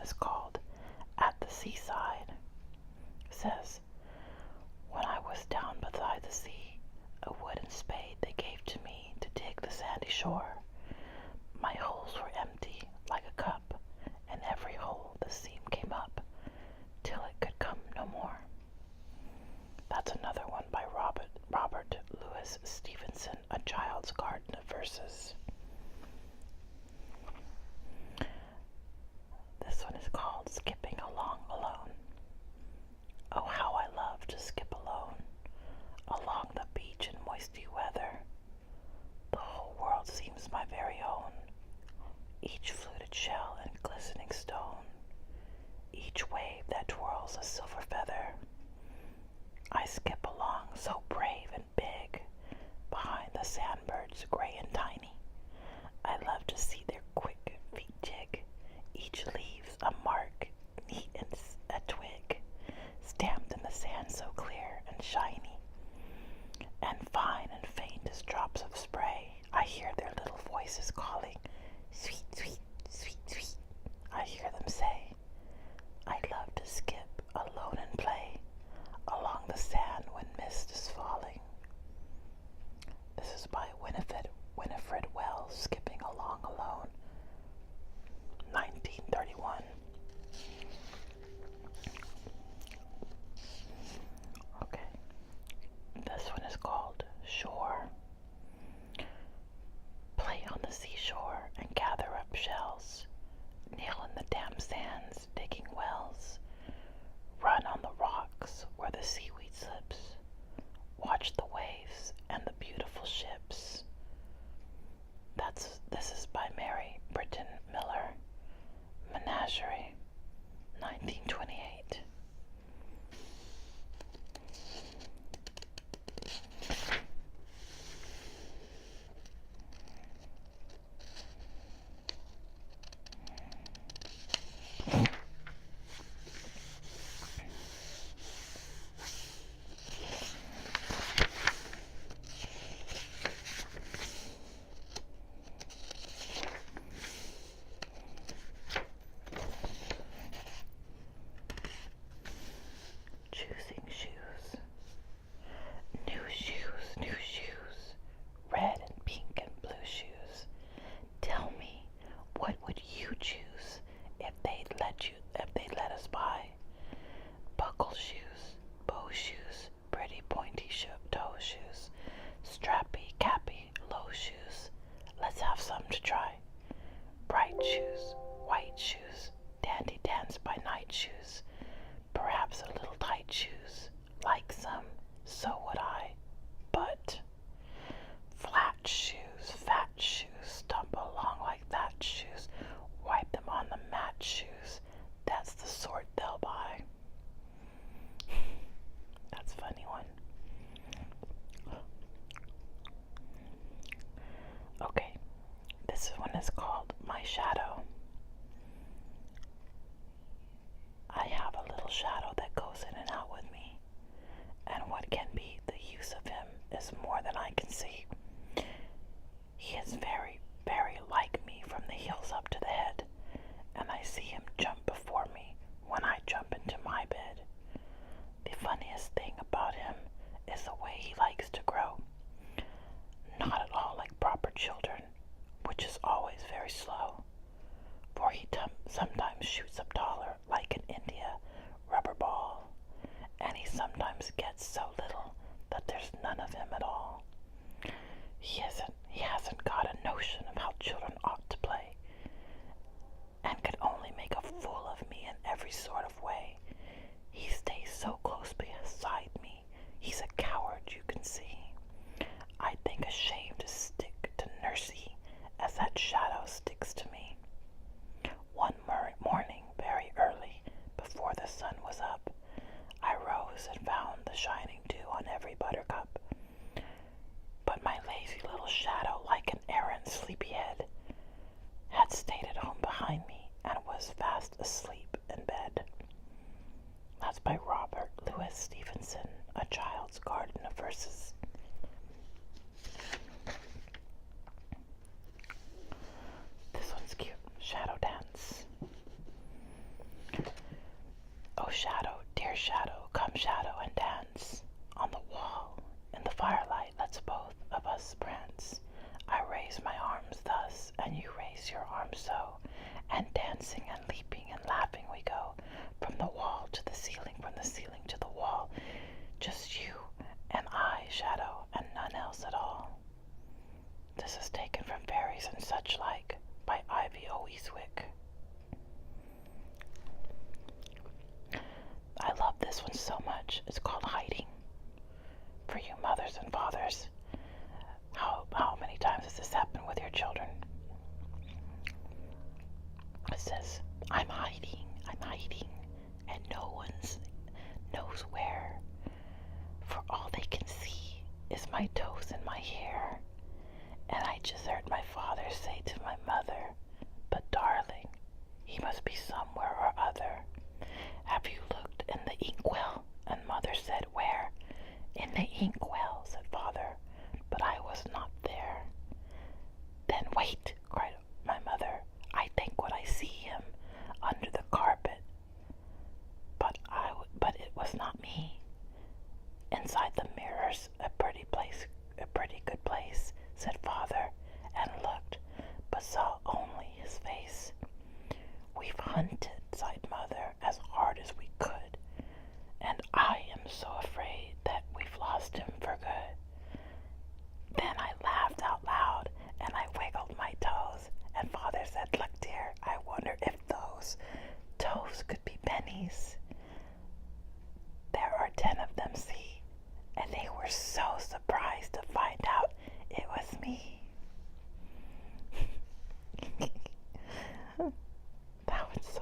is called At the Seaside. It says, when I was down beside the sea, a wooden spade they gave to me to dig the sandy shore. My holes were empty like a cup, and every hole the seam came up, till it could come no more. That's another one by Robert Louis Stevenson, A Child's Garden of Verses. This one is called Skipping Along Alone. Oh, how I love to skip alone, along the beach in moisty weather. The whole world seems my very own, each fluted shell and glistening stone, each wave that twirls a silver feather. I skip along so brave and big, behind the sandbirds gray and tiny. I love to see their quick feet jig, each leaves a mark neat and a twig, stamped in the sand so clear and shiny, and fine and faint as drops of spray. I hear their little voices calling, sweet, sweet, sweet, sweet. I hear them say, I love to skip alone and play along the sand when mist is falling. This is by Winifred Wells, Skipping Along Alone, 1931. Okay, this one is called Shore. Play on the seashore and gather up shells, kneel in the damp sands digging wells, run on the rocks where the seaweed slips, watch the waves and the beautiful ships. This is by Mary Britton Miller, Menagerie, 1928. Choosing shoes. New shoes, red and pink and blue shoes. Tell me, what would you choose if they'd let us buy? Buckle shoes, bow shoes, pretty pointy toe shoes, strappy, cappy, low shoes. Let's have some to try. Bright shoes, white shoes, dandy dance by night shoes, perhaps a little tight shoes, like some, so would I, but flat shoes, stump along like that shoes, wipe them on the mat shoes, that's the sort they'll buy. That's a funny one. Okay, this one is called My Shadow. I have a little shadow that goes in and out with me, and what can be the use of him is more than I can see. He is very, very like me from the heels up to the head, and I see him jump before me when I jump into my bed. The funniest thing about him is the way he likes to grow. Not at all like proper children, which is always very slow, for he sometimes shoots up taller like an India rubber ball, and he sometimes gets so little that there's none of him at all. He hasn't got a notion of how children ought to play, and could only make a fool of me in every sort of way. He stays so close beside me, he's a coward, you can see. I think ashamed to stick to Nursey as that shadow sticks to me. One morning, very early, before the sun was up, I rose and found the shining dew on every buttercup. But my lazy little shadow, like an errant sleepyhead, had stayed at home behind me and was fast asleep in bed. dancing and leaping and laughing we go, from the wall to the ceiling, from the ceiling to the wall. Just you and I, Shadow, and none else at all. This is taken from Fairies and Such Like by Ivy O. Eastwick. I love this one so much. It's called Hiding. For you mothers and fathers, how many times has this happened with your children? It says, I'm hiding, and no one knows where. For all they can see is my toes and my hair. And I just heard my father say to my mother, but darling, he must be somewhere or other. Have you looked in the inkwell? And mother said, where? In the inkwell, said father, but I was not there. Then wait, cried my mother, I think what I see him under the carpet. But it was not me. Inside the mirrors, a pretty good place, said father, and looked, but saw only his face. We've hunted, sighed mother, as hard as we could, and I am so afraid that we've lost him for good. Then I laughed out loud, and I wiggled my toes, and father said, look dear, I wonder if those toes could be pennies. There are 10 of them, see, and they were so surprised to find out it was me. That was so